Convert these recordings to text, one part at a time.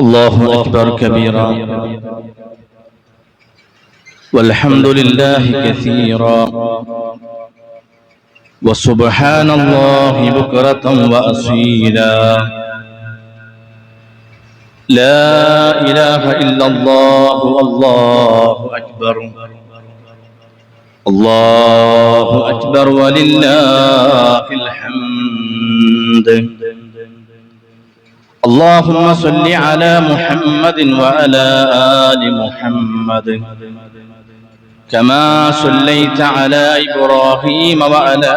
الله أكبر كبيرا والحمد لله كثيرا وسبحان الله بكرة وأصيلا لا إله إلا الله والله أكبر الله أكبر ولله الحمد اللهم صل على محمد وعلى آل محمد كما صليت على إبراهيم وعلى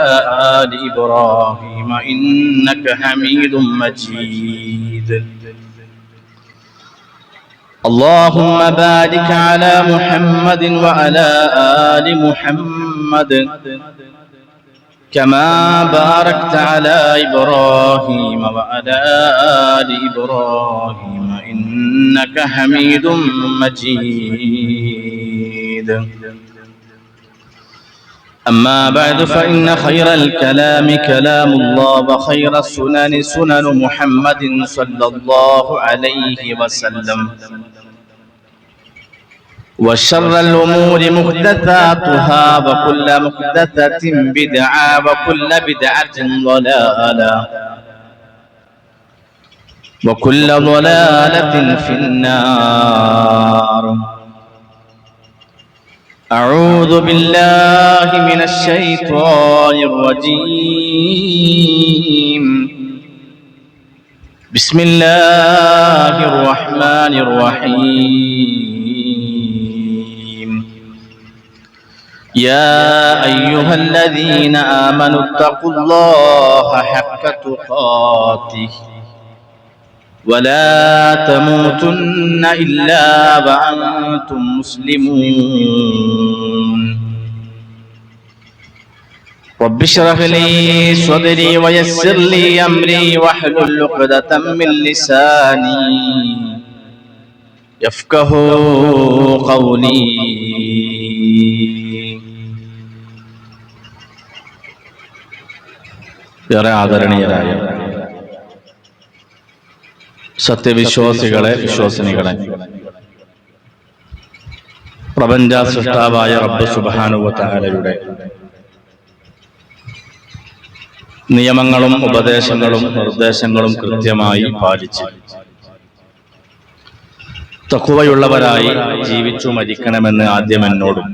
آل إبراهيم إنك حميد مجيد اللهم بارك على محمد وعلى آل محمد كما باركت على إبراهيم وعلى آل إبراهيم إنك حميد مجيد أما بعد فإن خير الكلام كلام الله وخير السنن سنن محمد صلى الله عليه وسلم وشر الأمور محدثاتها وكل محدثة بدعة وكل بدعة ضلالة وكل ضلالة في النار أعوذ بالله من الشيطان الرجيم بسم الله الرحمن الرحيم يا أيها الذين آمنوا اتقوا الله حق تقاته ولا تموتن إلا وأنتم مسلمون رب اشرح لي صدري ويسر لي أمري واحلل عقدة من لساني يفقهوا قولي ആദരണീയരായ സത്യവിശ്വാസികളെ, വിശ്വാസിനികളെ, പ്രപഞ്ച സൃഷ്ടാവായ റബ്ബ് സുബ്ഹാനഹു വ തആലയുടെ നിയമങ്ങളും ഉപദേശങ്ങളും നിർദ്ദേശങ്ങളും കൃത്യമായി പാലിച്ച് തഖ്വയുള്ളവരായി ജീവിച്ചു മരിക്കണമെന്ന് ആദ്യം എന്നോടും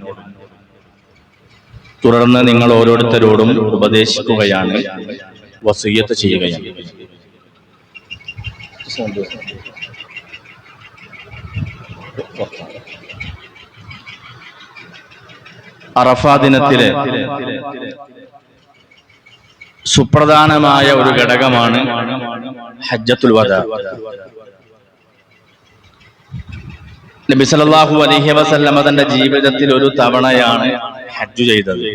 തുടർന്ന് നിങ്ങൾ ഓരോരുത്തരോടും ഉപദേശിക്കുകയാണ്, വസിയ്യത്ത് ചെയ്യുകയാണ്. അറഫാ ദിനത്തിലെ സുപ്രധാനമായ ഒരു ഘടകമാണ് ഹജ്ജത്തുൽ വദാ. നബി സല്ലല്ലാഹു അലൈഹി വസല്ലമ തന്റെ ജീവിതത്തിൽ ഒരു തവണയാണ് ഹജ്ജ് ചെയ്തത്.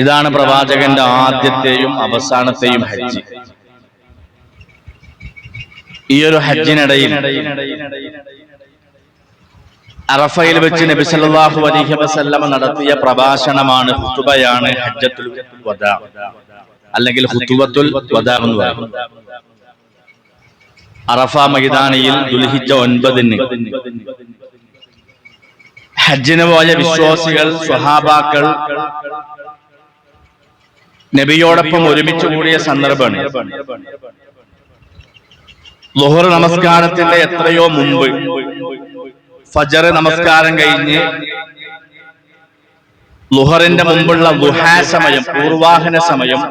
ഇതാണ് പ്രവാചകന്റെ ആദ്യത്തെയും അവസാനത്തെയും ഹജ്ജ്. ഈ ഒരു ഹജ്ജിനിടയിൽ അറഫയിൽ വെച്ച് നബി സല്ലല്ലാഹു അലൈഹി വസല്ലമ നടത്തിയ പ്രഭാഷണമാണ്, ഖുതുബയാണ് ഹജ്ജത്തുൽ വദാ അല്ലെങ്കിൽ ഖുതുബത്തുൽ വദാ എന്ന് പറയും. അറഫ മൈതാനിയിൽ ദുൽഹിജ്ജ 9 ഹജ്ജിന് പോയ വിശ്വാസികൾ, സ്വഹാബാക്കൾ നബിയോടൊപ്പം ഒരുമിച്ച് കൂടിയ സന്ദർഭമാണ്. ളുഹർ നമസ്കാരത്തിന്റെ എത്രയോ മുമ്പ്, ഫജർ നമസ്കാരം കഴിഞ്ഞ് ളുഹറിന്റെ മുമ്പുള്ള ദുഹാ സമയം, പൂർവാഹന സമയം,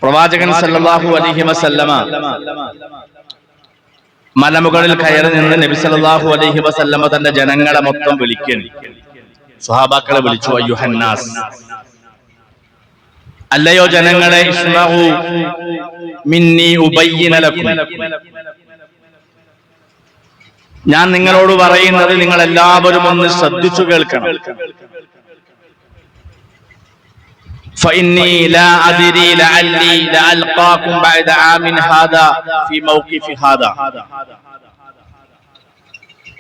പ്രവാചകൻ സല്ലല്ലാഹു അലൈഹി വസല്ലമ മലമുകളിൽ കയറി നിന്ന് നബി സല്ലല്ലാഹു അലൈഹി വസല്ലമ തന്റെ ജനങ്ങളെ മൊത്തം വിളിക്കുന്നു. സ്വഹാബാക്കളെ വിളിച്ചു, അയ്യുഹന്നാസ്, അല്ലയോ ജനങ്ങളെ, ഇസ്മഉ മിന്നി ഉബയ്യിന ലക്കും, ഞാൻ നിങ്ങളോട് പറയുന്നത് നിങ്ങൾ എല്ലാവരും ഒന്ന് ശ്രദ്ധിച്ചു കേൾക്കണം. فإني لا أدري لعلي لألقاكم بعد عام هذا في موقف هذا.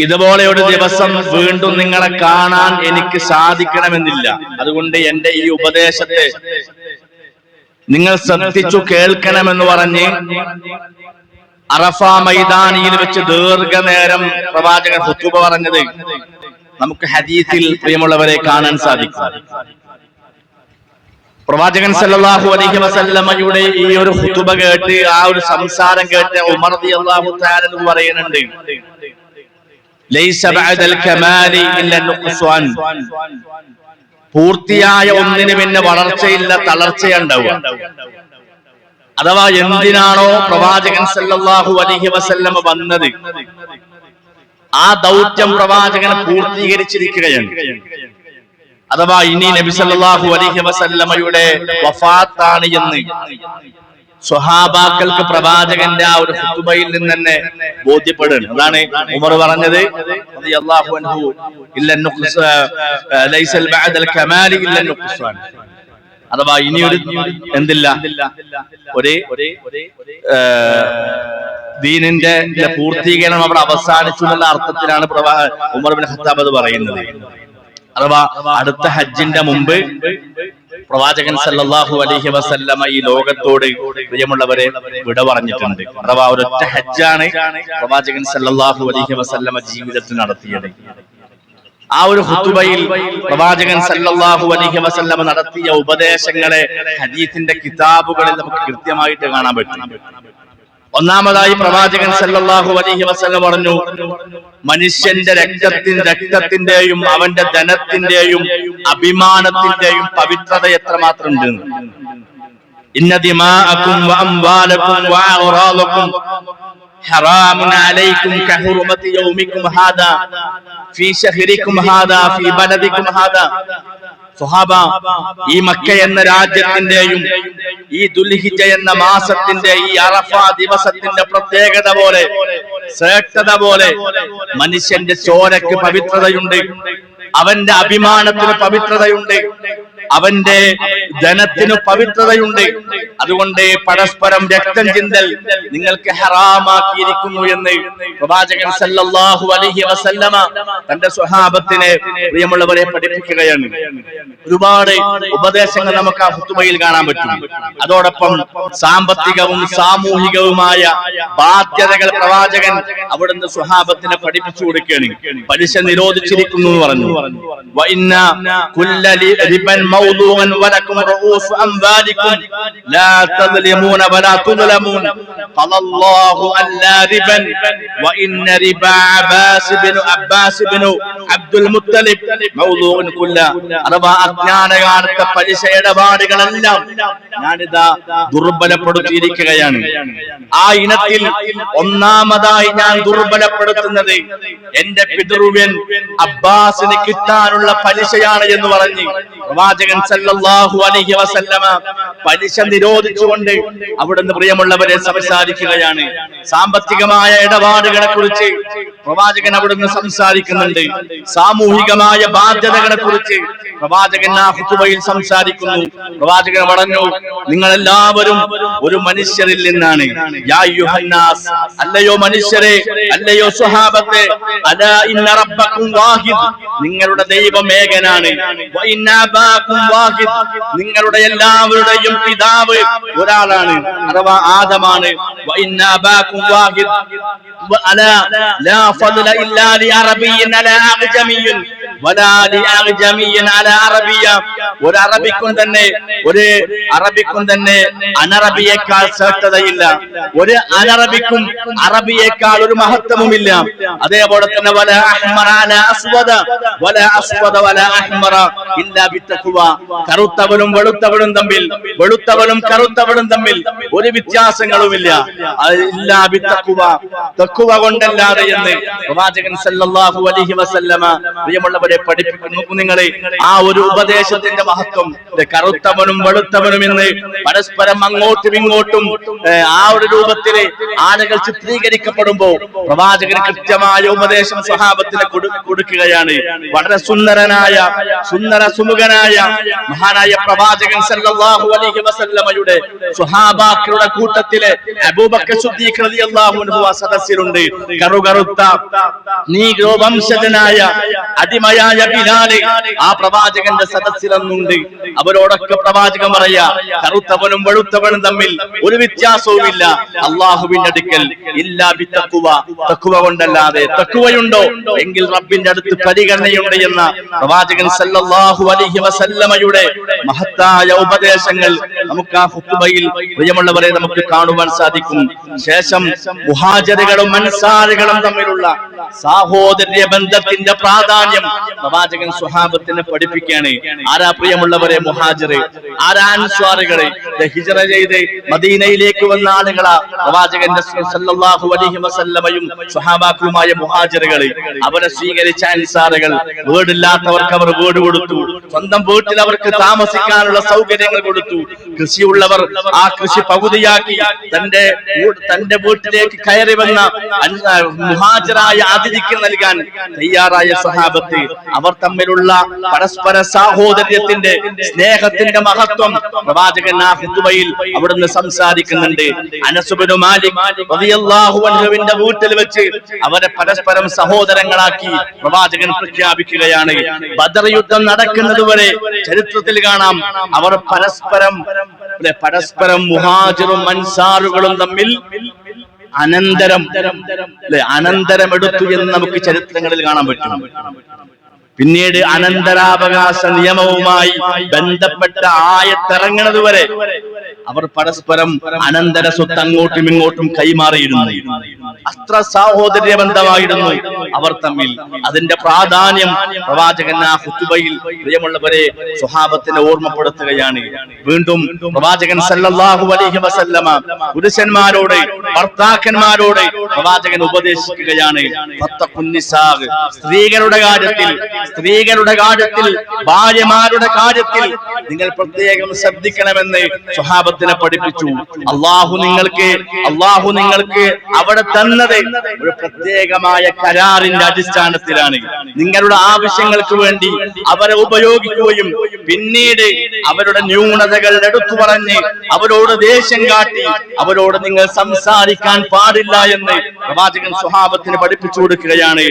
ഇതുപോലെ ഒരു ദിവസം വീണ്ടും നിങ്ങളെ കാണാൻ എനിക്ക് സാധിക്കണമെന്നില്ല. അതുകൊണ്ട് എന്റെ ഈ ഉപദേശത്തെ നിങ്ങൾ ശ്രദ്ധിച്ചു കേൾക്കണമെന്ന് പറഞ്ഞ് അറഫ മൈതാനിയിൽ വെച്ച് ദീർഘനേരം പ്രവാചകൻ ഖുതുബ പറഞ്ഞത് നമുക്ക് ഹദീസിൽ പ്രിയമുള്ളവരെ കാണാൻ സാധിക്കും. പ്രവാചകൻ സല്ലല്ലാഹു അലൈഹി വസല്ലമയുടെ ഈ ഒരു ഖുതുബ കേട്ട്, ആ ഒരു സംസാരം കേട്ട് ഉമർ റളിയല്ലാഹു തആല എന്ന് പറയുന്നുണ്ട്, ലൈസ ബഅദൽ കമാലി ഇല്ല നുഖ്സാൻ, പൂർത്തിയായ ഒന്നിന് പിന്നെ വളർച്ചയില്ല, തളർച്ചയുണ്ടാവുക. അഥവാ എന്തിനാണോ പ്രവാചകൻ സല്ലല്ലാഹു അലൈഹി വസല്ലമ വന്നത്, ആ ദൗത്യം പ്രവാചകൻ പൂർത്തീകരിച്ചിരിക്കുകയാണ്. അഥവാ ഇനി നബി സല്ലല്ലാഹു അലൈഹി വസല്ലമയുടെ വഫാത്താണ് എന്ന് സ്വഹാബാക്കൾക്ക് പ്രവാചകന്റെ ആ ഒരു ഖുതുബയിൽ നിന്ന് തന്നെ ബോധ്യപ്പെടുന്നു. അതാണ് ഉമർ പറഞ്ഞത്, റളിയല്ലാഹു അൻഹു, ഇല്ല ലൈസൽ ബഅദൽ കമാലി ഇല്ല നുഖ്സാൻ. അഥവാ ഇനിയൊരു എന്തില്ല, ഒരു ദീനിന്റെ പൂർത്തീകരണം അവിടെ അവസാനിച്ചു എന്നുള്ള അർത്ഥത്തിലാണ് ഉമർ ഇബ്നു ഖത്താബ് അത് പറയുന്നത്. അഥവാ അടുത്ത ഹജ്ജിന്റെ മുമ്പ് പ്രവാചകൻ സല്ലല്ലാഹു അലൈഹി വസല്ലമ ഈ ലോകത്തോട് പ്രിയമുള്ളവരെ വിട പറഞ്ഞിട്ടുണ്ട്. അഥവാ ഒരൊറ്റ ഹജ്ജാണ് പ്രവാചകൻ സല്ലല്ലാഹു അലൈഹി വസല്ലമ ജീവിതത്തിൽ നടത്തിയത്. ആ ഒരു ഖുതുബയിൽ പ്രവാചകൻ സല്ലല്ലാഹു അലൈഹി വസല്ലമ നടത്തിയ ഉപദേശങ്ങളെ ഹദീസിന്റെ കിതാബുകളിൽ നമുക്ക് കൃത്യമായിട്ട് കാണാൻ പറ്റും. ഒന്നാമതായി പ്രവാചകൻ സല്ലല്ലാഹു അലൈഹി വസല്ലം പറഞ്ഞു, മനുഷ്യന്റെ രക്തത്തിന്റെയും അവന്റെ ധനത്തിന്റെയും അഭിമാനത്തിന്റെയും പവിത്രത എത്രമാത്രം ഉണ്ട്. ഇന്ന ദിമാഅകും വഅംവാലകും വഅറാദകും ഹറാമുൻ അലൈക്കും കഹുർമതി യൗമിക്കും ഹാദാ ഫീ ശഹരിക്കും ഹാദാ ഫീ ബലദിക്കും ഹാദാ. സ്വഹാബ, ഈ മക്ക എന്ന രാജ്യത്തിന്റെയും ഈ ദുൽഹിജ്ജ എന്ന മാസത്തിന്റെ ഈ അറഫ ദിവസത്തിന്റെ പ്രത്യേകത പോലെ, ശ്രേഷ്ഠത പോലെ മനുഷ്യന്റെ ചോരക്ക് പവിത്രതയുണ്ട്, അവന്റെ അഭിമാനത്തിന് പവിത്രതയുണ്ട്, അവന്റെ ധനത്തിന് പവിത്രതയുണ്ട്. അതുകൊണ്ട് പരസ്പരം രക്തം ചിന്തൽ നിങ്ങൾക്ക് ഹറാമാക്കിയിരിക്കുന്നു എന്ന് പ്രവാചകൻ സല്ലല്ലാഹു അലൈഹി വസല്ലമ തന്റെ സ്വഹാബത്തിനെ പ്രിയമുള്ളവരെ പഠിപ്പിക്കുകയാണ്. ഒരുപാട് ഉപദേശങ്ങൾ നമുക്ക് ആ ഖുതുബയിൽ കാണാൻ പറ്റും. അതോടൊപ്പം സാമ്പത്തികവും സാമൂഹികവുമായ ബാധ്യതകൾ പ്രവാചകൻ അവിടുന്ന് സ്വഹാബത്തിനെ പഠിപ്പിച്ചു കൊടുക്കുകയാണ്. പലിശ നിരോധിച്ചിരിക്കുന്നു എന്ന് പറഞ്ഞു. വഇന്ന കുല്ല റിബൻ മൗദൂഅൻ വലക്കും റഊസ് അംവാലിക്കും ലാ തദ്ലിമൂന വലാ തുദ്ലമൂൻ ഖലല്ലാഹു അല്ലാ റിബൻ വഇന്ന റിബാ അബ്ബാസ് ഇബ്നു അബ്ദുൽ മുത്തലിബ് മൗദൂഅൻ കുല്ല. അഥവാ അജ്ഞാനകാലത്തെ പലിശ ഇടപാടുകളെല്ലാം ഞാനിതാ ദുർബലപ്പെടുത്തിയിരിക്കുകയാണ്. ആ ഇനത്തിൽ ഒന്നാമതായി ഞാൻ ദുർബലപ്പെടുത്തുന്നത് എന്റെ പിതൃവ്യൻ അബ്ബാസിന് കിട്ടാനുള്ള പലിശയാണ് എന്ന് പറഞ്ഞ് പ്രവാചകൻ സല്ലല്ലാഹു അലൈഹി വസല്ലമ പലിശ നിരോധിച്ചുകൊണ്ട് അവിടുന്ന് പ്രിയമുള്ളവരെ സംസാരിക്കുകയാണ്. സാമ്പത്തികമായ ഇടപാടുകളെ കുറിച്ച് പ്രവാചകൻ അവിടുന്ന് സംസാരിക്കുന്നുണ്ട്. സാമൂഹികമായ ബാധ്യതകളെ കുറിച്ച് പ്രവാചകൻ ആ ഖുതുബയിൽ സംസാരിക്കുന്നു. പ്രവാചകൻ പറഞ്ഞു, നിങ്ങളെല്ലാവരും ഒരു മനുഷ്യരിൽ നിന്നാണ്. യാ അയ്യുഹന്നാസ്, അല്ലയോ മനുഷ്യരെ, അല്ലയോ സ്വഹാബത്തെ, അലാ ഇന്ന റബ്ബക്കും വാഹിദ്, നിങ്ങളുടെ ദൈവം ഏകനാണ്. വ ഇന്ന അബാക്കും വാഹിദ്, നിങ്ങളുടെ എല്ലാവരുടെയും പിതാവ് ഒരാളാണ്, അഥവാ ആദമാണ്. വ ഇന്ന അബാക്കും വാഹിദ് അലാ ലാ ഫദ്ല ഇല്ലാ ലി അറബിയ്യിൻ അലാ അഅ്ജമിയ്യിൻ വലാ ലി അഅ്ജമിയ്യിൻ അലാ അറബിയ്യ. ഒരു അറബിക്കും തന്നെ അനറബിയേക്കാൾ ശ്രേഷ്ഠതയില്ല. ഒരു അനറബിക്കും അറബിയേക്കാൾ ഒരു മഹത്വവുമില്ല. അതേപോലെ തന്നെ വല അഹ്മറ അലാ അസ്വദ വല അസ്വദ വല അഹ്മറ ഇല്ലാ ബിത്തഖ്വ. കറുത്തവനും വെളുത്തവനും തമ്മിൽ, വെളുത്തവനും കറുത്തവനും തമ്മിൽ ഒരു വ്യത്യാസങ്ങളുമില്ല. ഇല്ലാ ബിത്തഖ്വ, തഖ്വ കൊണ്ടല്ലാതെ എന്ന് പ്രവാചകൻ സല്ലല്ലാഹു അലൈഹി വസല്ലമ പ്രിയമുള്ളവരെ പഠിപ്പിക്കുന്നു. നിങ്ങളെ ആ ഒരു ഉപദേശത്തിന്റെ മഹത്വം, കറുത്തവനും വെളുത്തവനും എന്ന് പരസ്പരം അങ്ങോട്ടും ഇങ്ങോട്ടും ആ ഒരു രൂപത്തില് ആളുകൾ ചിത്രീകരിക്കപ്പെടുമ്പോ പ്രവാചകൻ കൃത്യമായ ഉപദേശം സ്വഹാബത്തിന് കൊടുക്കുകയാണ്. വളരെ സുന്ദര സുമുഖനായ മഹാനായ പ്രവാചകൻ സല്ലല്ലാഹു അലൈഹി വസല്ലമയുടെ സ്വഹാബാക്കളുടെ കൂട്ടത്തിലെ അബൂബക്കർ സിദ്ദീഖ് റളിയല്ലാഹു അൻഹു സദസ്സിലുണ്ട്. കറുകറുത്ത നീഗ്രോ വംശജനായ അടിമയ അടിമയായ ബിലാല് ആ പ്രവാചകന്റെ സദസ്സിലൊന്നുണ്ട്. അവരോടൊക്കെ പ്രവാചകൻ പറയാ, കറുത്തവനും വെളുത്തവനും തമ്മിൽ ഒരു വ്യത്യാസവുമില്ല അള്ളാഹുവിന്റെ അടുക്കൽ, ഇല്ലാ ബിത്തഖ്വ, തഖ്വ കൊണ്ടല്ലാതെ. തഖ്വയുണ്ടോ എങ്കിൽ റബ്ബിന്റെ അടുത്ത് പരിഗണനയുണ്ട് എന്ന പ്രവാചകൻ സല്ലല്ലാഹു അലൈഹി വസല്ലമയുടെ മഹത്തായ ഉപദേശങ്ങൾ നമുക്ക് ആ ഖുതുബയിൽ പ്രിയമുള്ളവരെ നമുക്ക് കാണുവാൻ സാധിക്കും. ശേഷം മുഹാജിറുകളും അൻസാറുകളും തമ്മിലുള്ള സാഹോദര്യ ബന്ധത്തിന്റെ പ്രാധാന്യം പ്രവാചകൻ സ്വഹാബത്തിനെ പഠിപ്പിക്കുകയാണ്. ആരാ പ്രിയമുള്ളവരെ മുഹാജിർ, ആരാ അൻസ്വാറുകള്? ഹിജ്റ ചെയ്ത് മദീനയിലേക്ക് വന്ന ആളുകളാ പ്രവാചകന്റെ സല്ലല്ലാഹു അലൈഹി വസല്ലമയും സ്വഹാബാക്കളുമായ മുഹാജിറുകള്. അവരെ സ്വീകരിച്ച അൻസാറുകൾ, വീടില്ലാത്തവർക്ക് അവർ വീട് കൊടുത്തു, സ്വന്തം വീട്ടിൽ അവർക്ക് താമസിക്കാനുള്ള സൗകര്യങ്ങൾ കൊടുത്തു. കൃഷിയുള്ളവർ ആ കൃഷി പകുതിയാക്കി തന്റെ വീട്ടിലേക്ക് കയറി വന്ന മുഹാജിറായ അതിഥിക്ക് നൽകാൻ തയ്യാറായ സ്വഹാബത്ത്. അവർ തമ്മിലുള്ള പരസ്പര സാഹോദര്യത്തിന്റെ സ്നേഹത്തിന്റെ മഹത്വം പ്രവാചകൻ ആ ഖുതുബയിൽ അവിടുന്ന് സംസാരിക്കുന്നുണ്ട്. അനസ് ഇബ്നു മാലിക് റളിയല്ലാഹു അൻഹുവിന്റെ വീട്ടിൽ വെച്ച് അവരെ പരസ്പരം സഹോദരങ്ങളാക്കി പ്രവാചകൻ പ്രഖ്യാപിക്കുകയാണ്. ബദർ യുദ്ധം നടക്കുന്നതുവരെ ചരിത്രത്തിൽ കാണാം അവർ പരസ്പരം മുഹാജിറും അൻസാറുകളും തമ്മിൽ അനന്തരം എടുത്തു എന്ന് നമുക്ക് ചരിത്രങ്ങളിൽ കാണാൻ പറ്റും. പിന്നീട് അനന്തരാവകാശ നിയമവുമായി ബന്ധപ്പെട്ട ആയത്തിറങ്ങുന്നത് വരെ അവർ പരസ്പരം അനന്തര സ്വത്ത് അങ്ങോട്ടും ഇങ്ങോട്ടും കൈമാറിയിരുന്നു. അത്ര സാഹോദര്യ ബന്ധമായിരുന്നു അവർ തമ്മിൽ. അതിന്റെ പ്രാധാന്യം പ്രവാചകൻ ആ ഖുതുബയിൽ പ്രിയമുള്ളവരെ സ്വഹാബത്തിനെ ഓർമ്മപ്പെടുത്തുകയാണ്. വീണ്ടും പ്രവാചകൻ സല്ലല്ലാഹു അലൈഹി വസല്ലമ പുരുഷന്മാരോട്, ഭർത്താക്കന്മാരോട് പ്രവാചകൻ ഉപദേശിക്കുകയാണ്. സ്ത്രീകളുടെ കാര്യത്തിൽ ഭാര്യമാരുടെ കാര്യത്തിൽ നിങ്ങൾ പ്രത്യേകം ശ്രദ്ധിക്കണമെന്ന് സ്വഹാബത്തിനെ പഠിപ്പിച്ചു. അള്ളാഹു നിങ്ങൾക്ക് അവിടെ തന്നത് ഒരു പ്രത്യേകമായ കരാറിന്റെ അടിസ്ഥാനത്തിലാണ്. നിങ്ങളുടെ ആവശ്യങ്ങൾക്ക് വേണ്ടി അവരെ ഉപയോഗിക്കുകയും പിന്നീട് അവരുടെ ന്യൂനതകൾ എടുത്തു പറഞ്ഞ് അവരോട് ദേഷ്യം കാട്ടി അവരോട് നിങ്ങൾ സംസാരിക്കാൻ പാടില്ല എന്ന് പ്രവാചകൻ സ്വഹാബത്തിന് പഠിപ്പിച്ചു കൊടുക്കുകയാണ്.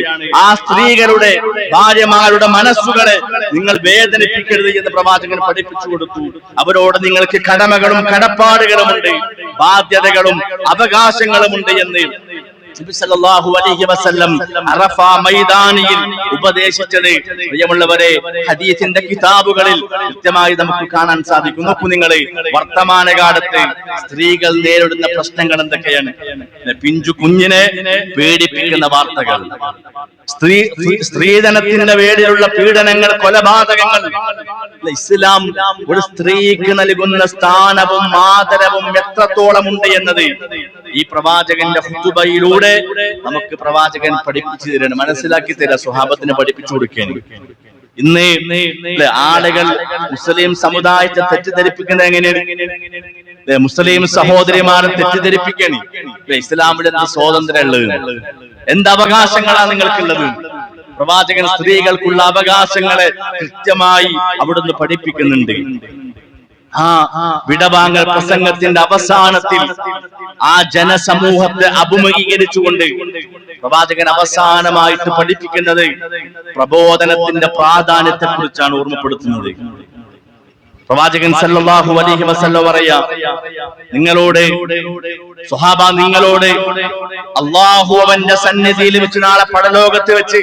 ആ സ്ത്രീകളുടെ ഭാര്യമാരുടെ മനസ്സുകളെ നിങ്ങൾ വേദനിപ്പിക്കരുത് എന്ന് പ്രവാചകൻ പഠിപ്പിച്ചു കൊടുത്തു. അവരോട് നിങ്ങൾക്ക് കടമകളും കടപ്പാടുകളുമുണ്ട്, ബാധ്യതകളും അവകാശങ്ങളുമുണ്ട് എന്ന് നബി സല്ലല്ലാഹു അലൈഹി വസല്ലം അറഫ മൈതാനിയിൽ ഉപദേശിച്ചത് പ്രിയമുള്ളവരെ ഹദീസിന്റെ കിതാബുകളിൽ കൃത്യമായി നമുക്ക് കാണാൻ സാധിക്കും. നോക്കൂ നിങ്ങൾ, വർത്തമാനകാലത്ത് സ്ത്രീകൾ നേരിടുന്ന പ്രശ്നങ്ങൾ എന്തൊക്കെയാണ്? പിഞ്ചു കുഞ്ഞിനെ പീഡിപ്പിക്കുന്ന വാർത്തകൾ, സ്ത്രീധനത്തിന്റെ പേരിലുള്ള പീഡനങ്ങൾ, കൊലപാതകങ്ങൾ. ഇസ്ലാം ഒരു സ്ത്രീക്ക് നൽകുന്ന സ്ഥാനവും ആദരവും എത്രത്തോളം ഉണ്ട് എന്നത് ഈ പ്രവാചകന്റെ ഖുതുബയിലൂടെ നമുക്ക് പ്രവാചകൻ പഠിപ്പിച്ചു തരാണ്, മനസ്സിലാക്കി തരാം, സ്വഹാബത്തിന് പഠിപ്പിച്ചു കൊടുക്കുകയാണ്. ഇന്ന് ആളുകൾ മുസ്ലിം സമുദായത്തെ തെറ്റിദ്ധരിപ്പിക്കുന്നത് എങ്ങനെയാണ്? മുസ്ലിം സഹോദരിമാരെ തെറ്റിദ്ധരിപ്പിക്കുകയാണ്. ഇസ്ലാമിൽ എന്ത് സ്വാതന്ത്ര്യം ഉള്ളത്, എന്ത് അവകാശങ്ങളാണ് നിങ്ങൾക്കുള്ളത്? പ്രവാചകൻ സ്ത്രീകൾക്കുള്ള അവകാശങ്ങളെ കൃത്യമായി അവിടുന്ന് പഠിപ്പിക്കുന്നുണ്ട്. വിടവാങ്ങൽ പ്രസംഗത്തിന്റെ അവസാനത്തിൽ ആ ജനസമൂഹത്തെ അഭിമുഖീകരിച്ചുകൊണ്ട് പ്രവാചകൻ അവസാനമായിട്ട് പഠിപ്പിക്കുന്നത് പ്രബോധനത്തിന്റെ പ്രാധാന്യത്തെ കുറിച്ചാണ് ഓർമ്മപ്പെടുത്തുന്നത്. പ്രവാചകൻ സല്ലല്ലാഹു അലൈഹി വസല്ലം പറയാ, നിങ്ങളോട് അല്ലാഹു അവന്റെ സന്നിധിയിൽ വെച്ച് നാളെ പരലോകത്ത് വെച്ച്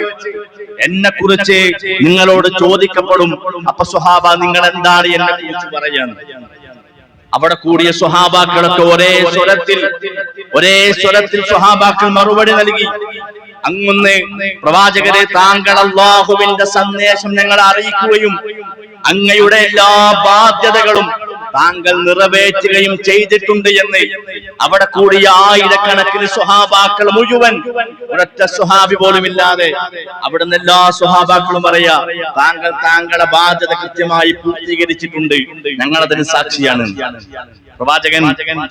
എന്നെ കുറിച്ച് നിങ്ങളോട് ചോദിക്കപ്പെടും. അപ്പൊ സ്വഹാബ നിങ്ങൾ എന്താണ് എന്നെ കുറിച്ച് പറയാൻ? അവിടെ കൂടിയ സ്വഹാബാക്കളൊക്കെ ഒരേ സ്വരത്തിൽ സ്വഹാബാക്കൾ മറുപടി നൽകി. അങ്ങൊന്ന് പ്രവാചകരെ, താങ്കൾ അല്ലാഹുവിന്റെ സന്ദേശം ഞങ്ങളെ അറിയിക്കുകയും അങ്ങയുടെ എല്ലാ ബാധ്യതകളും താങ്കൾ നിറവേറ്റുകയും ചെയ്തിട്ടുണ്ട് എന്ന് അവിടെ കൂടിയ ആയിരക്കണക്കിന് സ്വഹാബാക്കൾ മുഴുവൻ, ഒരൊറ്റ സ്വഹാബി പോലും ഇല്ലാതെ അവിടുന്ന് എല്ലാ സ്വഹാബാക്കളും പറയാ, താങ്കളുടെ ബാധ്യത കൃത്യമായി പൂർത്തീകരിച്ചിട്ടുണ്ട്, ഞങ്ങളതിന് സാക്ഷിയാണ്. പ്രവാചകൻ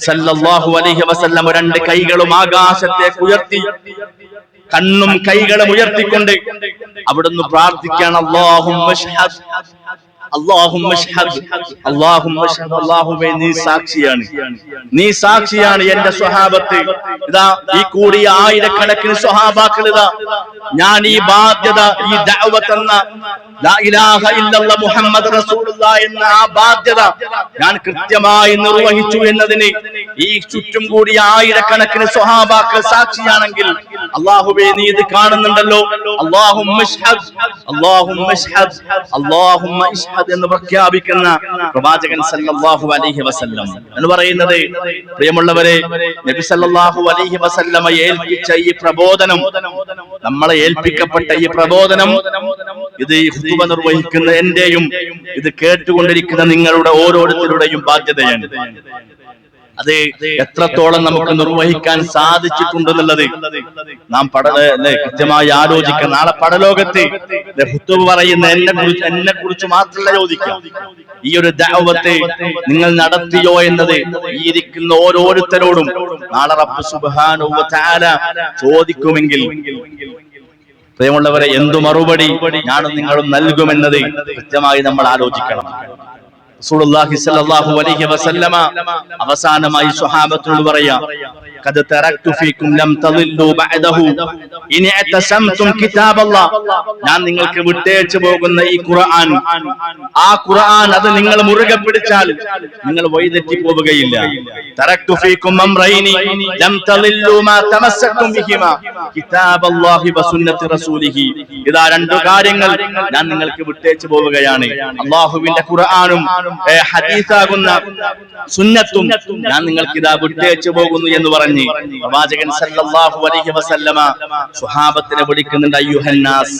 സല്ലല്ലാഹു അലൈഹി വസല്ലം രണ്ട് കൈകളും ആകാശത്തേക്ക് ഉയർത്തി, കണ്ണും കൈകളും ഉയർത്തിക്കൊണ്ട് അവിടുന്ന് പ്രാർത്ഥിക്കുകയാണ്, അല്ലാഹുമ്മ ഷ്ഹദ്, അല്ലാഹുമ്മ ഷ്ഹദ്, അല്ലാഹുമ്മ ഷ്ഹദ്, അല്ലാഹുവേ നീ സാക്ഷിയാണ്, നീ സാക്ഷിയാണ്. എന്റെ സ്വഹാബത്ത് ഇതാ, ഈ കൂടിയ ആയിരക്കണക്കിന് സ്വഹാബാക്കൾ ഇതാ, ഞാൻ ഈ ബാധ്യത, ഈ ദഅവത്ത് എന്ന ലാ ഇലാഹ ഇല്ലല്ലാഹ് മുഹമ്മദ് റസൂലുള്ളാഹ് എന്ന ആ ബാധ്യത ഞാൻ കൃത്യമായി നിർവഹിച്ചു എന്നതിന് ഈ ചുറ്റും കൂടിയ ആയിരക്കണക്കിന് സ്വഹാബാക്കൾ സാക്ഷിയാണെങ്കിൽ അല്ലാഹുവേ നീ ഇത് കാണുന്നുണ്ടല്ലോ. അല്ലാഹുമ്മ ഷ്ഹദ്, അല്ലാഹുമ്മ ഷ്ഹദ്, അല്ലാഹുമ്മ ഇഷ്ഹദ് എന്ന് പ്രഖ്യാപിക്കുന്ന പ്രവാചകൻ സല്ലല്ലാഹു അലൈഹി വസല്ലം എന്ന് പറയുന്നത്, പ്രിയമുള്ളവരെ, നബി സല്ലല്ലാഹു അലൈഹി വസല്ലമ ഏൽപ്പിച്ച ഈ പ്രബോധനം, നമ്മളെ ഏൽപ്പിക്കപ്പെട്ട ഈ പ്രബോധനം, ഇത് ഖുതുബ നിർവഹിക്കുന്ന എന്റെയും ഇത് കേട്ടുകൊണ്ടിരിക്കുന്ന നിങ്ങളുടെ ഓരോരുത്തരുടെയും ബാധ്യതയാണ്. അത് എത്രത്തോളം നമുക്ക് നിർവഹിക്കാൻ സാധിച്ചിട്ടുണ്ടെന്നുള്ളത് നാം കൃത്യമായി ആലോചിക്കുക. നാളെ പരലോകത്ത് ഖുതുബ പറയുന്ന എന്നെ കുറിച്ച് മാത്രമല്ല ചോദിക്കുക, ഈ ഒരു ദഅവത്ത് നിങ്ങൾ നടത്തിയോ എന്നത് ഈ ഇരിക്കുന്ന ഓരോരുത്തരോടും നാളെ റബ്ബ് സുബ്ഹാനഹു വ തആല ചോദിക്കുമെങ്കിൽ, പ്രിയമുള്ളവരെ, എന്തു മറുപടി ഞാനും നിങ്ങളും നൽകുമെന്നത് കൃത്യമായി നമ്മൾ ആലോചിക്കണം. റസൂലുള്ളാഹി സ്വല്ലല്ലാഹു അലൈഹി വസല്ലമ അവസാനമായി സ്വഹാബത്തോട് പറയാ, ഖദ് തറക്തു ഫീകും ലം തളില്ലു ബഅദഹു ഇൻ അതസംതും കിതാബല്ലാഹ്. ഞാൻ നിങ്ങൾക്ക് വിട്ടേച്ചു പോകുന്ന ഈ ഖുർആൻ, ആ ഖുർആൻ അത് നിങ്ങൾ മുറുകെ പിടിച്ചാൽ നിങ്ങൾ വഴിതെറ്റി പോവുകയില്ല. തറക്തു ഫീകും അംറൈനി ലം തളില്ലു മാ തമസ്സക്തും ബിഹിമാ കിതാബല്ലാഹി വസുന്നത്തി റസൂലിഹി. ഇതാ രണ്ട് കാര്യങ്ങൾ ഞാൻ നിങ്ങൾക്ക് വിട്ടേച്ചു പോവുകയാണ്, അല്ലാഹുവിന്റെ ഖുർആനും ഹദീസാകുന്ന സുന്നത്തും ഞാൻ നിങ്ങൾക്ക് ഇതാ വിട്ടേച്ചു പോകുന്നു എന്ന് പറഞ്ഞ് പ്രവാചകൻ സല്ലല്ലാഹു അലൈഹി വസല്ലമ സ്വഹാബത്തിനെ വിളിക്കുന്നുണ്ട്, അയ്യുഹന്നാസ്,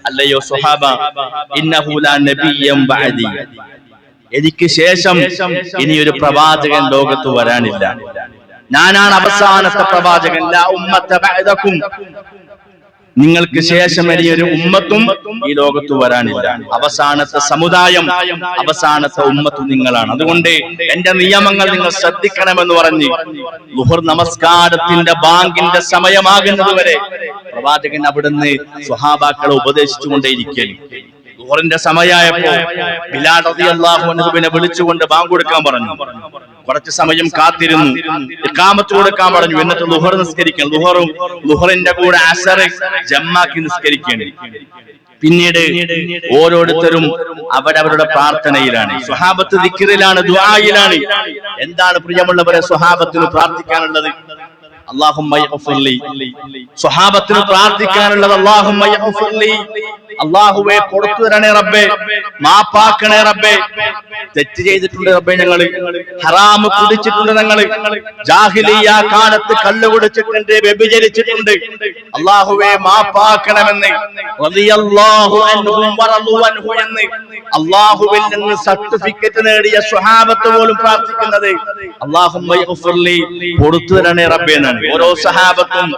അല്ലയോ സ്വഹാബ, ഇന്നഹു ലാ നബിയ്യൻ ബഅദി, എനിക്ക് ശേഷം ഇനിയൊരു പ്രവാചകൻ ലോകത്ത് വരാനില്ല, ഞാനാണ് അവസാനത്തെ പ്രവാചകൻ. ലാ ഉമ്മത ബഅദകും, നിങ്ങൾക്ക് ശേഷം ഇനിയൊരു ഉമ്മത്തും ഈ ലോകത്ത് വരാനില്ല, അവസാനത്തെ സമുദായം, അവസാനത്തെ ഉമ്മത്ത് നിങ്ങളാണ്. അതുകൊണ്ട് എന്റെ നിയമങ്ങൾ നിങ്ങൾ ശ്രദ്ധിക്കണമെന്ന് പറഞ്ഞ് ളുഹർ നമസ്കാരത്തിന്റെ ബാങ്കിന്റെ സമയമാകുന്നത് വരെ പ്രവാചകൻ അവിടുന്ന് സ്വഹാബാക്കളെ ഉപദേശിച്ചുകൊണ്ടേയിരിക്കുകയാണ്. ളുഹറിന്റെ സമയമായപ്പോ ബിലാൽ റളിയല്ലാഹു അൻഹുവിനെ വിളിച്ചുകൊണ്ട് ബാങ്ക് കൊടുക്കാൻ പറഞ്ഞു. കുറച്ചു സമയം കാത്തിരുന്നു, ഇഖാമത്ത് കൊടുക്കാൻ പറഞ്ഞു. എന്നിട്ട് ളുഹർ നിസ്കരിക്കണം. ളുഹറിന്റെ കൂടെ അസർ ജമ്മാക്കി നിസ്കരിക്കണം. പിന്നീട് ഓരോരുത്തരും അവരവരുടെ പ്രാർത്ഥനയിലാണ്. സ്വഹാബത്ത് ദിക്റിലാണ്, ദുആയിലാണ്. എന്താണ് പ്രിയമുള്ളവരെ സ്വഹാബത്തിന് പ്രാർത്ഥിക്കാനുള്ളത്? അല്ലാഹുമ്മ യഗ്ഫിർലി. സ്വഹാബത്തിന് പ്രാർത്ഥിക്കാനുള്ളത് അല്ലാഹുമ്മ യഗ്ഫിർലി, അല്ലാഹുവേ പുറത്തു തരണേ റബ്ബേ, മാപ്പാക്കണേ റബ്ബേ, തെറ്റ് ചെയ്തിട്ടുണ്ട് റബ്ബേ, ഞങ്ങള് ഹറാമ് കുടിച്ചിട്ടുണ്ട്, ഞങ്ങള് ജാഹിലിയ്യ കാലത്ത് കള്ളു കുടിച്ചിട്ടുണ്ട്, വ്യഭിചരിച്ചിട്ടുണ്ട്, അല്ലാഹുവേ മാപ്പാക്കണമെന്ന് റളിയല്ലാഹു അൻഹും വറളു അൻഹു എന്ന് അല്ലാഹുവിൽ നിന്ന് സർട്ടിഫിക്കറ്റ് നേടിയ സ്വഹാബത്ത് പോലും പ്രാർത്ഥിക്കുന്നത് അല്ലാഹുമ്മ യഗ്ഫിർലി, പുറത്തു തരണേ റബ്ബേ എന്നാണ്. ഓരോ സഹാബത്തും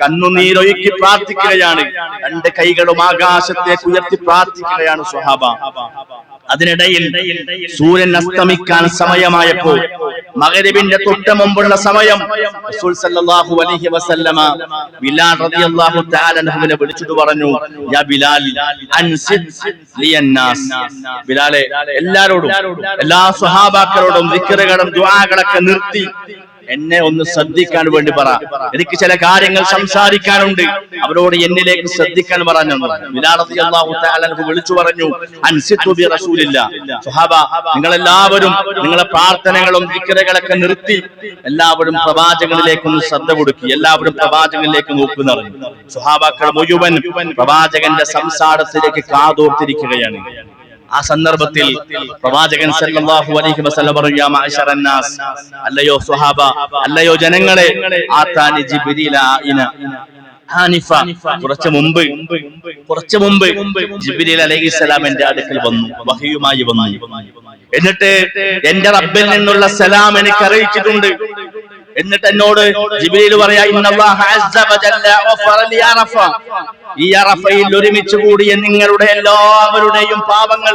കണ്ണുനീരൊഴുക്കി പ്രാർത്ഥിക്കുകയാണ്, രണ്ട് കൈകളും ആകാശത്തേക്ക് ഉയർത്തി പ്രാർത്ഥിക്കുകയാണ് സ്വഹാബ. അതിനിടയിൽ സൂര്യൻ അസ്തമിക്കാൻ സമയമായപ്പോൾ, മഗ്രിബിന്റെ തൊട്ട് മുമ്പുള്ള സമയം, റസൂൽ സല്ലല്ലാഹു അലൈഹി വസല്ലമ ബിലാൽ റളിയല്ലാഹു തആല അൻഹുവിനെ വിളിച്ചിട്ട് പറഞ്ഞു, യാ ബിലാൽ അൻസിത് ലിയന്നാസ്. ബിലാലെ, എല്ലാരോടും, എല്ലാ സ്വഹാബാക്കളോടും ദിക്റുകളും ദുആകളൊക്കെ നിർത്തി എന്നെ ഒന്ന് ശ്രദ്ധിക്കാൻ വേണ്ടി പറ, എനിക്ക് ചില കാര്യങ്ങൾ സംസാരിക്കാനുണ്ട്, അവരോട് എന്നിലേക്ക് ശ്രദ്ധിക്കാൻ പറഞ്ഞു. ബിലാൽ റളിയല്ലാഹു തആല അൻഹു വിളിച്ചു പറഞ്ഞു, അൻസിതു ബി റസൂലില്ലാഹ്. സ്വഹാബ, നിങ്ങൾ എല്ലാവരും നിങ്ങളുടെ പ്രാർത്ഥനകളും ദിക്റുകളൊക്കെ നിർത്തി എല്ലാവരും പ്രവാചകനിലേക്ക് ഒന്ന് ശ്രദ്ധ കൊടുക്കി, എല്ലാവരും പ്രവാചകനിലേക്ക് നോക്കുന്നു. സ്വഹാബാക്കൾ മുഴുവൻ പ്രവാചകന്റെ സംസാരത്തിലേക്ക് കാതോർത്തിരിക്കുകയാണ്. ആ സന്ദർഭത്തിൽ പ്രവാചകൻ സല്ലല്ലാഹു അലൈഹി വസല്ലം പറഞ്ഞു, യാ മഅശറൻ നാസ്, അല്ലയോ സ്വഹാബ, അല്ലയോ ജനങ്ങളെ, ആതാനി ജിബ്രീല ഹാനിഫ, കുറച്ചു മുമ്പ് ജിബ്രീൽ അലൈഹിസ്സലാം എന്റെ അടുക്കൽ വന്നു, വഹയുമായി വന്നു. എന്നിട്ട് എന്റെ റബ്ബിൽ നിന്നുള്ള സലാം എനിക്ക് അറിയിച്ചിട്ടുണ്ട്. എന്നിട്ട് എന്നോട് ജിബ്രീൽ പറയാ, ഇന്നല്ലാഹ അസ്സ വജല്ല ഗഫറ ലി അറഫ, ഈ അറഫയിൽ ഒരുമിച്ച് കൂടിയ നിങ്ങളുടെ എല്ലാവരുടെയും പാപങ്ങൾ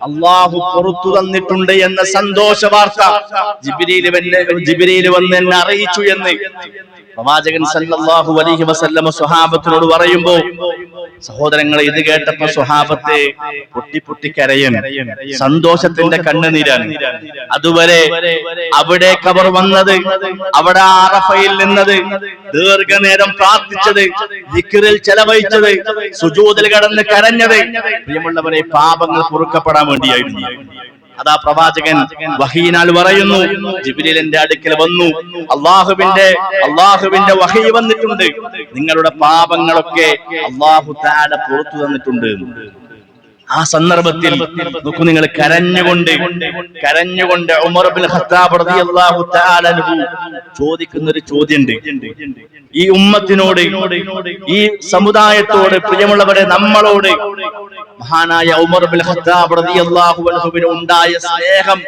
അല്ലാഹു പുറത്തു തന്നിട്ടുണ്ട് എന്ന സന്തോഷ വാർത്ത ജിബ്രീൽ വന്ന് എന്നെ അറിയിച്ചു എന്ന് പ്രവാചകൻ സല്ലല്ലാഹു അലൈഹി വസല്ലം സ്വഹാബത്തിനോട് പറയുമ്പോൾ സഹോദരങ്ങളെ, ഇത് കേട്ടപ്പോ സ്വഹാബത്തെ പൊട്ടി കരയാണ്, സന്തോഷത്തിന്റെ കണ്ണുനീരാണ്. അതുവരെ അവിടേക്ക് അവർ വന്നത്, അവിടെ അറഫയിൽ നിന്നത്, ദീർഘനേരം പ്രാർത്ഥിച്ചത്, ദിക്റിൽ ചെലവഴിച്ചത്, സുജൂദിൽ കിടന്ന് കരഞ്ഞത്, പ്രിയമുള്ളവരെ, പാപങ്ങൾ പൊറുക്കപ്പെടാൻ വേണ്ടിയായിരുന്നു. അതാ പ്രവാചകൻ വഹീനാൽ പറയുന്നു, ജിബ്രീലിന്റെ അടുക്കൽ വന്നു, അള്ളാഹുവിന്റെ വഹീ വന്നിട്ടുണ്ട്, നിങ്ങളുടെ പാപങ്ങളൊക്കെ അല്ലാഹു തആല പുറത്തു തന്നിട്ടുണ്ട്. ആ സന്ദർഭത്തിൽ നോക്കൂ, നിങ്ങൾ കരഞ്ഞുകൊണ്ട് ഉമർ ഇബ്നുൽ ഖത്താബ് റളിയല്ലാഹു തആല അൻഹു ചോദിക്കുന്ന ഒരു ചോദ്യമുണ്ട്. ഈ ഉമ്മത്തിനോട്, ഈ സമുദായത്തോട്, പ്രിയമുള്ളവരെ, നമ്മളോട് മഹാനായ ഉമർ ഇബ്നുൽ ഖത്താബ് റളിയല്ലാഹു അൻഹുവിന് ഉണ്ടായ സ്നേഹം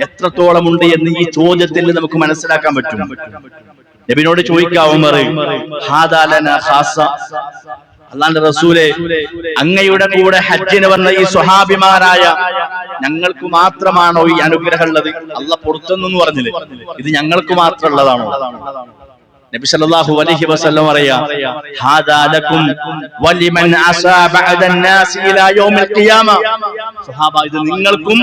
എത്രത്തോളം ഉണ്ട് എന്ന് ഈ ചോദ്യത്തിൽ നമുക്ക് മനസ്സിലാക്കാൻ പറ്റും. നബിയോട് ചോദിക്കാം, ഉമർ, ഹാദാ ലനാ ഖാസ, അല്ലാഹുവിന്റെ റസൂലേ, അങ്ങയുടെ കൂടെ ഹജ്ജിന് വന്ന ഈ സ്വഹാബിമാരായ ഞങ്ങൾക്ക് മാത്രമാണോ ഈ അനുഗ്രഹം ഉള്ളത്? അല്ലാഹ് പുറത്തെന്നു പറഞ്ഞില്ലേ, ഇത് ഞങ്ങൾക്ക് മാത്രമുള്ളതാണോ? നബി സല്ലല്ലാഹു അലൈഹി വസല്ലം പറയാ, ഹാദാ ലക്കും വലിമൻ അസാ ബഅദൻ നാസി ഇലാ യൗമിൽ ഖിയാമ. സ്വഹാബ, ഇത് നിങ്ങൾക്കും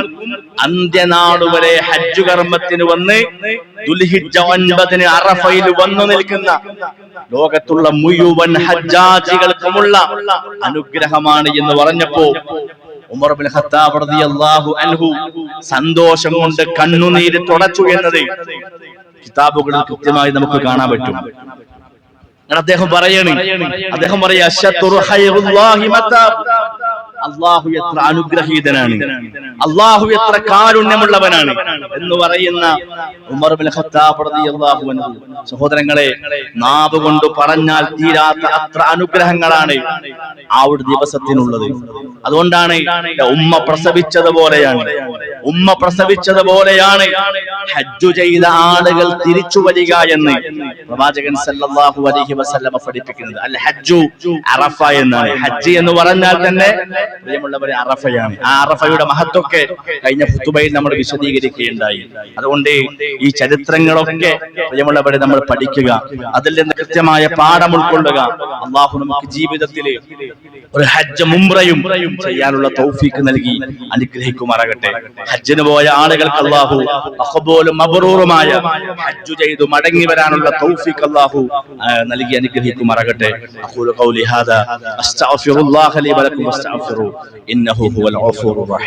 അന്ത്യനാൾ വരെ ഹജ്ജ് കർമ്മത്തിന് വന്ന് ദുൽഹിജ്ജ 9 അറഫയിൽ വന്നു നിൽക്കുന്ന ലോകത്തുള്ള മുഴുവൻ ഹജ്ജാജികൾക്കുമുള്ള അനുഗ്രഹമാണ് എന്ന് പറഞ്ഞപ്പോ ഉമർ ഇബ്നുൽ ഖത്താബ് റളിയല്ലാഹു അൻഹു സന്തോഷം കൊണ്ട് കണ്ണുനീര് തുടച്ചു എന്നത് കിതാബുകളിൽ കൃത്യമായി നമുക്ക് കാണാൻ പറ്റും. അദ്ദേഹം പറയാ, അല്ലാഹു എത്ര അനുഗ്രഹീതനാണ്, അല്ലാഹു എത്ര കാരുണ്യമുള്ളവനാണ് എന്ന് പറയുന്ന ഉമർ ഇബ്നുൽ ഖത്താബ് റളിയല്ലാഹു അൻഹു. സഹോദരങ്ങളെ, നാവ് കൊണ്ട് പറഞ്ഞാൽ തീരാത്ത അത്ര അനുഗ്രഹങ്ങളാണ് ആ ഒരു ദിവസത്തിനുള്ളത്. അതുകൊണ്ടാണ് ഉമ്മ പ്രസവിച്ചതുപോലെയാണ് ഹജ്ജ് ചെയ്ത ആളുകൾ തിരിച്ചു വരിക എന്ന് പ്രവാചകൻ സല്ലല്ലാഹു അലൈഹി വസല്ലം പഠിപ്പിക്കുന്നത്. അൽ ഹജ്ജു അറഫ എന്നാണ്. ഹജ്ജ് എന്ന് പറഞ്ഞാൽ തന്നെ, പ്രിയമുള്ളവരെ, അറഫയാണ്. ആ അറഫയുടെ മഹത്വമൊക്കെ കഴിഞ്ഞ ഖുതുബയിൽ നമ്മൾ വിശദീകരിക്കുകയുണ്ടായി. അതുകൊണ്ട് ഈ ചരിത്രങ്ങളൊക്കെ, പ്രിയമുള്ളവരെ, നമ്മൾ പഠിക്കുക, അതിൽ നിന്ന് കൃത്യമായ പാഠം ഉൾക്കൊള്ളുക. അല്ലാഹു നമുക്ക് ജീവിതത്തിൽ ഒരു ഹജ്ജും ഉംറയും ചെയ്യാനുള്ള തൗഫീഖ് നൽകി അനുഗ്രഹിക്കുമാറാകട്ടെ. ഹജ്ജിന് പോയ ആളുകൾക്ക് അല്ലാഹു മഖബൂലും മബ്റൂറുമായ ഹജ്ജ് ചെയ്തു മടങ്ങി വരാനുള്ള തൗഫീഖ് അല്ലാഹു നൽകി അനുഗ്രഹിക്കുമാറാകട്ടെ. അഖൂലു ഖൗലി ഹാദാ അസ്തഗ്ഫിറുല്ലാഹ ലി വലക്കും വസ്തഗ്ഫിറു ഇന്നഹു ഹുവൽ ഗഫൂറുർ റഹീം.